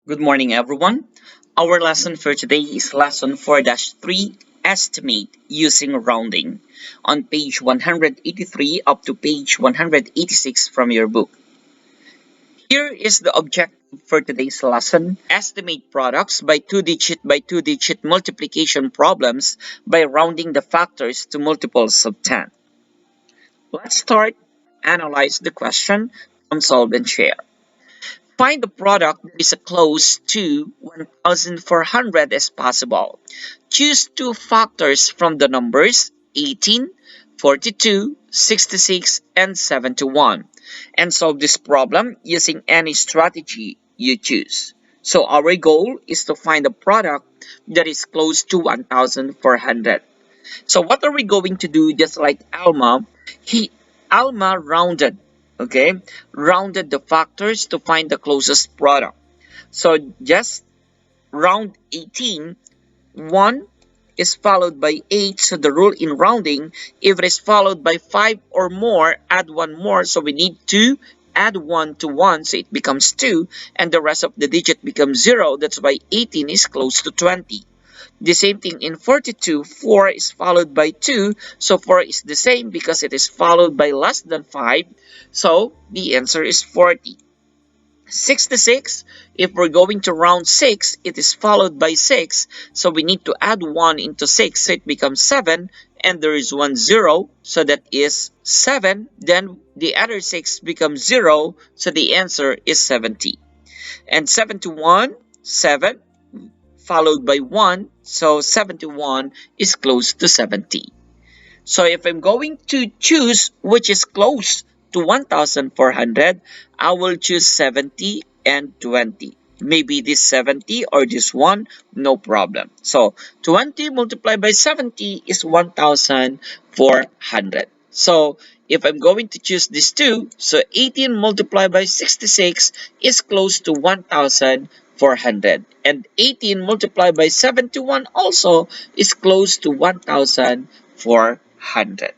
Good morning, everyone. Our lesson for today is lesson 4-3, Estimate Using Rounding, on page 183 up to page 186 from your book. Here is the objective for today's lesson. Estimate products by two-digit multiplication problems by rounding the factors to multiples of 10. Let's start. Analyze the question from Solve and Share. Find the product that is as close to 1,400 as possible. Choose two factors from the numbers 18, 42, 66, and 71 and solve this problem using any strategy you choose. So our goal is to find a product that is close to 1,400. So what are we going to do? Just like he Alma rounded, okay, rounded the factors to find the closest product. So just round 18, 1 is followed by 8. So the rule in rounding, if it is followed by 5 or more, add 1 more. So we need to add 1 to 1, so it becomes 2, and the rest of the digit becomes 0. That's why 18 is close to 20. The same thing in 42, 4 is followed by 2, so 4 is the same because it is followed by less than 5, so the answer is 40. 66, if we're going to round 6, it is followed by 6, so we need to add 1 into 6, so it becomes 7, and there is 1 0, so that is 7, then the other 6 becomes 0, so the answer is 70. And 71, 7, followed by 1, so 71 is close to 70. So if I'm going to choose which is close to 1,400, I will choose 70 and 20. Maybe this 70 or this one, no problem. So 20 multiplied by 70 is 1,400. So if I'm going to choose these two, so 18 multiplied by 66 is close to 1,400. And 18 multiplied by 71 also is close to 1,400.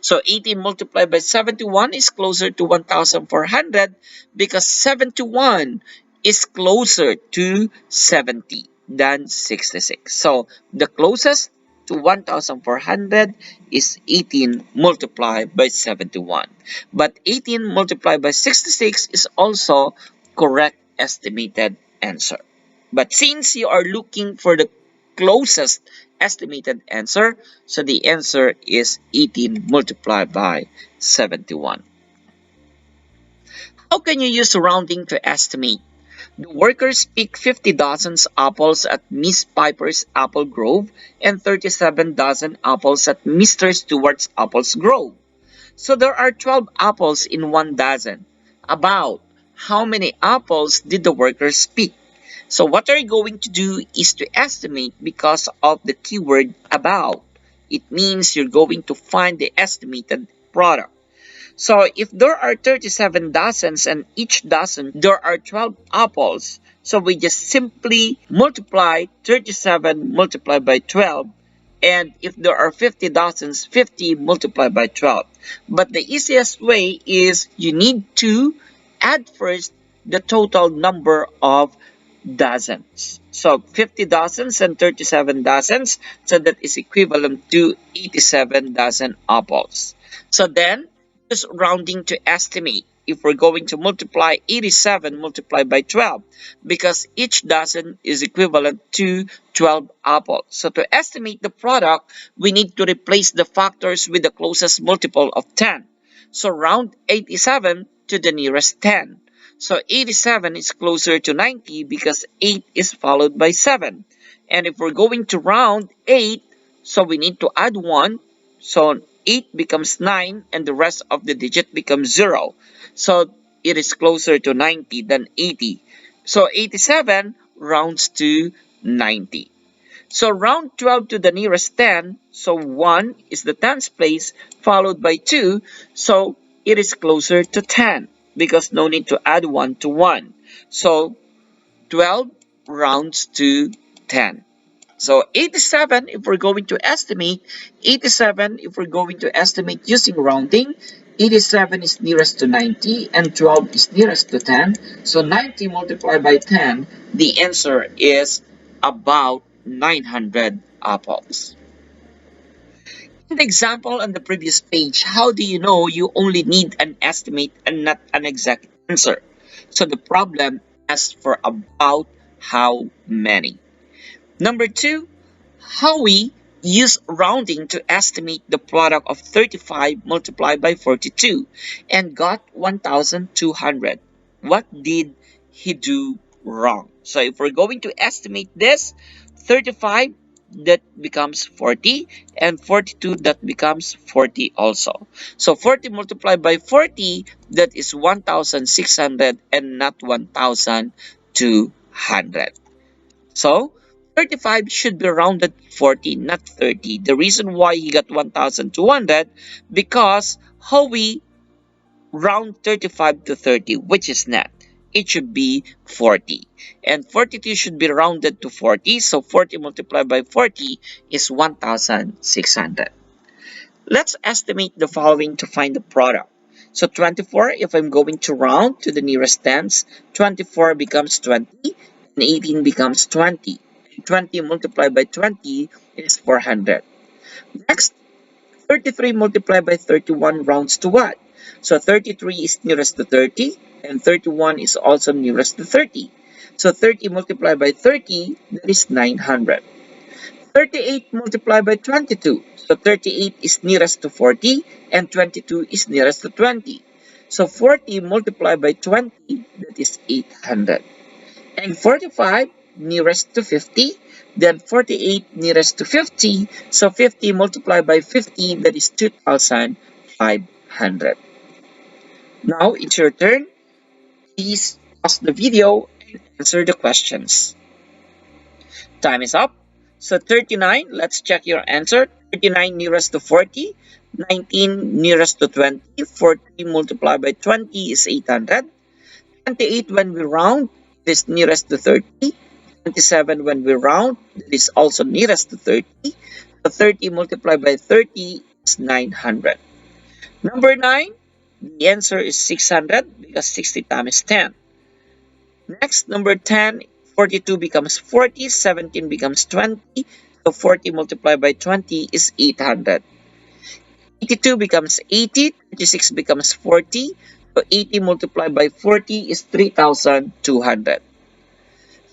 So 18 multiplied by 71 is closer to 1,400 because 71 is closer to 70 than 66. So the closest to 1,400 is 18 multiplied by 71. But 18 multiplied by 66 is also correct estimated answer. But since you are looking for the closest estimated answer, so the answer is 18 multiplied by 71. How can you use rounding to estimate? The workers pick 50 dozen apples at Miss Piper's apple grove and 37 dozen apples at Mr. Stewart's apple grove. So there are 12 apples in 1 dozen. About how many apples did the workers pick? So what are you going to do is to estimate because of the keyword about. It means you're going to find the estimated product. So if there are 37 dozens and each dozen there are 12 apples, so we just simply multiply 37 multiplied by 12. And if there are 50 dozens, 50 multiplied by 12. But the easiest way is you need to add first the total number of dozens. So 50 dozens and 37 dozens, so that is equivalent to 87 dozen apples. So then, just rounding to estimate if we're going to multiply 87 multiplied by 12 because each dozen is equivalent to 12 apples. So to estimate the product, we need to replace the factors with the closest multiple of 10. So round 87 to the nearest 10. So 87 is closer to 90 because 8 is followed by 7. And if we're going to round 8, so we need to add 1. So 8 becomes 9 and the rest of the digit becomes 0. So it is closer to 90 than 80. So 87 rounds to 90. So round 12 to the nearest 10. So 1 is the tens place followed by 2. So it is closer to 10 because no need to add 1 to 1. So 12 rounds to 10. So 87, if we're going to estimate, 87, if we're going to estimate using rounding, 87 is nearest to 90 and 12 is nearest to 10. So 90 multiplied by 10, the answer is about 900 apples. In the example on the previous page, how do you know you only need an estimate and not an exact answer? So the problem asks for about how many. Number two, how we use rounding to estimate the product of 35 multiplied by 42 and got 1200. What did he do wrong? So if we're going to estimate this, 35 that becomes 40 and 42 that becomes 40 also. So 40 multiplied by 40, that is 1600 and not 1200. So 35 should be rounded 40, not 30. The reason why he got 1200, because how we round 35 to 30, which is not. It should be 40. And 42 should be rounded to 40. So 40 multiplied by 40 is 1600. Let's estimate the following to find the product. So 24, if I'm going to round to the nearest tens, 24 becomes 20 and 18 becomes 20. 20 multiplied by 20 is 400. Next, 33 multiplied by 31 rounds to what? So 33 is nearest to 30 and 31 is also nearest to 30. So 30 multiplied by 30, that is 900. 38 multiplied by 22. So 38 is nearest to 40 and 22 is nearest to 20. So 40 multiplied by 20, that is 800. And 45 nearest to 50, then 48 nearest to 50. So 50 multiplied by 50, that is 2500. Now it's your turn. Please pause the video and answer the questions. Time is up. So 39, let's check your answer. 39 nearest to 40, 19 nearest to 20, 40 multiplied by 20 is 800. 28 when we round is nearest to 30. 27 when we round is also nearest to 30. So 30 multiplied by 30 is 900. Number 9, the answer is 600 because 60 times 10. Next, number 10, 42 becomes 40, 17 becomes 20. So 40 multiplied by 20 is 800. 82 becomes 80, 36 becomes 40. So 80 multiplied by 40 is 3,200.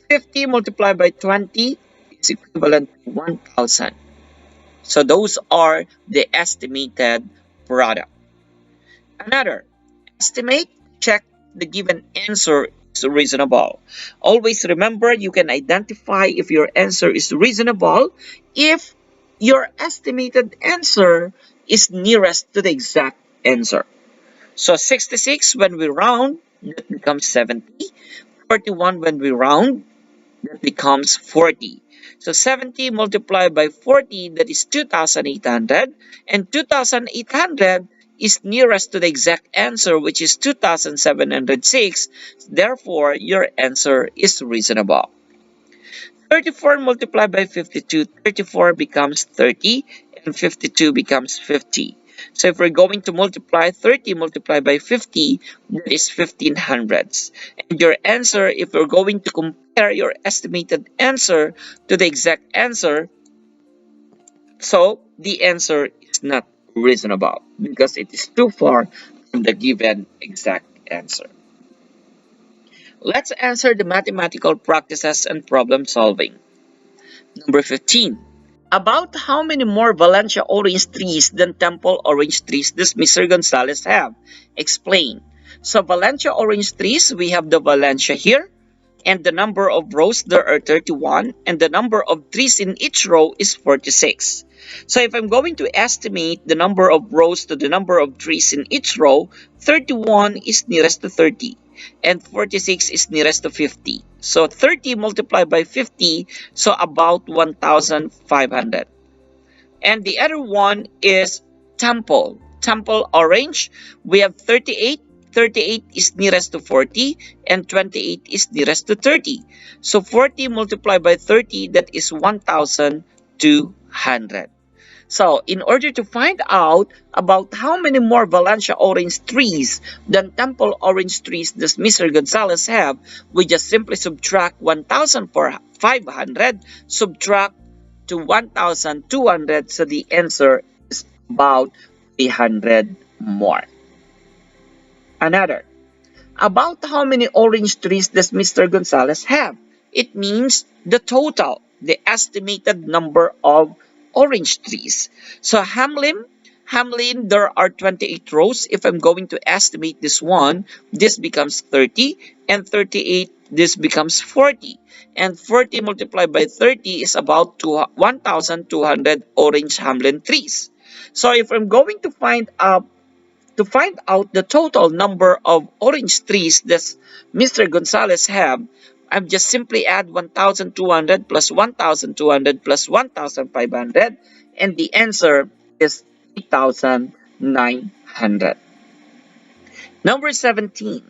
50 multiplied by 20 is equivalent to 1,000. So those are the estimated product. Another, estimate, check the given answer is reasonable. Always remember you can identify if your answer is reasonable if your estimated answer is nearest to the exact answer. So 66 when we round, that becomes 70. 41 when we round, that becomes 40. So 70 multiplied by 40, that is 2,800. And 2,800 is nearest to the exact answer, which is 2,706. Therefore, your answer is reasonable. 34 multiplied by 52, 34 becomes 30 and 52 becomes 50. So if we're going to multiply 30 multiplied by 50, that is 1500s. And your answer, if we're going to compare your estimated answer to the exact answer, so the answer is not reasonable because it is too far from the given exact answer. Let's answer the mathematical practices and problem solving. Number 15. About how many more Valencia orange trees than Temple orange trees does Mr. Gonzalez have? Explain. So Valencia orange trees, we have the Valencia here. And the number of rows, there are 31. And the number of trees in each row is 46. So if I'm going to estimate the number of rows to the number of trees in each row, 31 is nearest to 30. And 46 is nearest to 50. So 30 multiplied by 50, so about 1,500. And the other one is Temple. Temple orange, we have 38. 38 is nearest to 40 and 28 is nearest to 30. So 40 multiplied by 30, that is 1,200. So, in order to find out about how many more Valencia orange trees than Temple orange trees does Mr. Gonzalez have, we just simply subtract 1,500, subtract to 1,200, so the answer is about 300 more. Another. About how many orange trees does Mr. Gonzalez have? It means the total, the estimated number of orange trees. So Hamlin, there are 28 rows. If I'm going to estimate this one, this becomes 30, and 38, this becomes 40. And 40 multiplied by 30 is about 1,200 orange Hamlin trees. So if I'm going to find out the total number of orange trees that Mr. Gonzalez have, I'm just simply add 1,200 plus 1,200 plus 1,500, and the answer is 3,900. Number 17.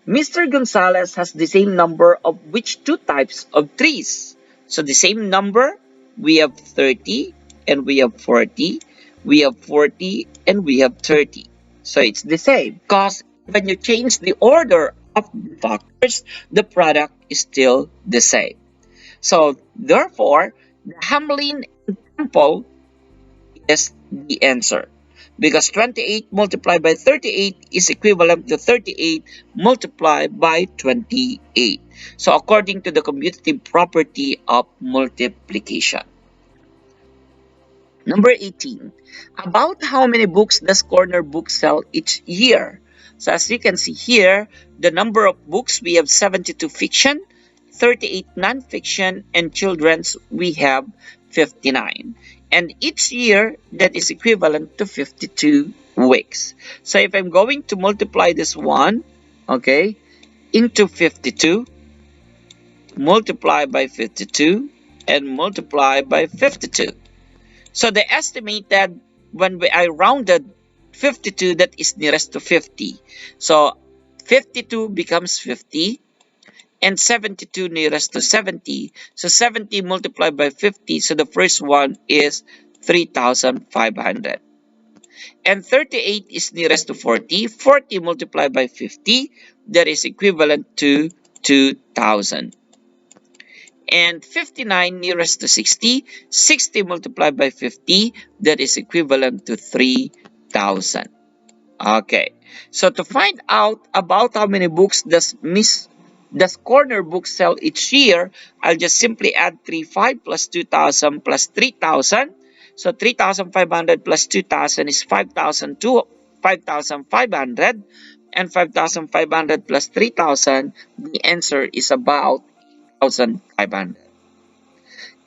Mr. Gonzalez has the same number of which two types of trees? So the same number, we have 30 and we have 40, we have 40 and we have 30. So it's the same because when you change the order of the factors, the product is still the same. So therefore, the Hamlin and Temple is the answer. Because 28 multiplied by 38 is equivalent to 38 multiplied by 28. So according to the commutative property of multiplication. Number 18. About how many books does Corner Book sell each year? So as you can see here, the number of books, we have 72 fiction, 38 non-fiction, and children's we have 59. And each year, that is equivalent to 52 weeks. So if I'm going to multiply this one, okay, into 52, multiply by 52, and multiply by 52. So the estimated, when I rounded 52, that is nearest to 50. So 52 becomes 50, and 72 nearest to 70. So 70 multiplied by 50, so the first one is 3,500. And 38 is nearest to 40. 40 multiplied by 50, that is equivalent to 2,000. And 59 nearest to 60. 60 multiplied by 50, that is equivalent to 3,000. Okay, so to find out about how many books does Corner Book sell each year, I'll just simply add 35 plus 2,000 plus 3,000. So 3,500 plus 2,000 is 5,500, and 5,500 plus 3,000, the answer is about 1,500.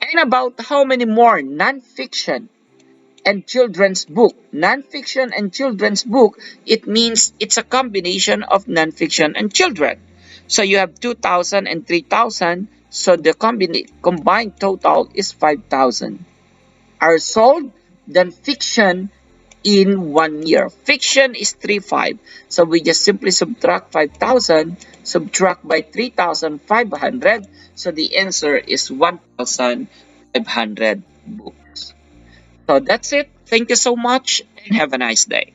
And about how many more non-fiction and children's book. Non-fiction and children's book, it means it's a combination of non-fiction and children. So you have 2,000 and 3,000, so the combined total is 5,000. Are sold than fiction in 1 year. Fiction is 3,500, so we just simply subtract 5,000, subtract by 3,500, so the answer is 1,500 books. So that's it. Thank you so much and have a nice day.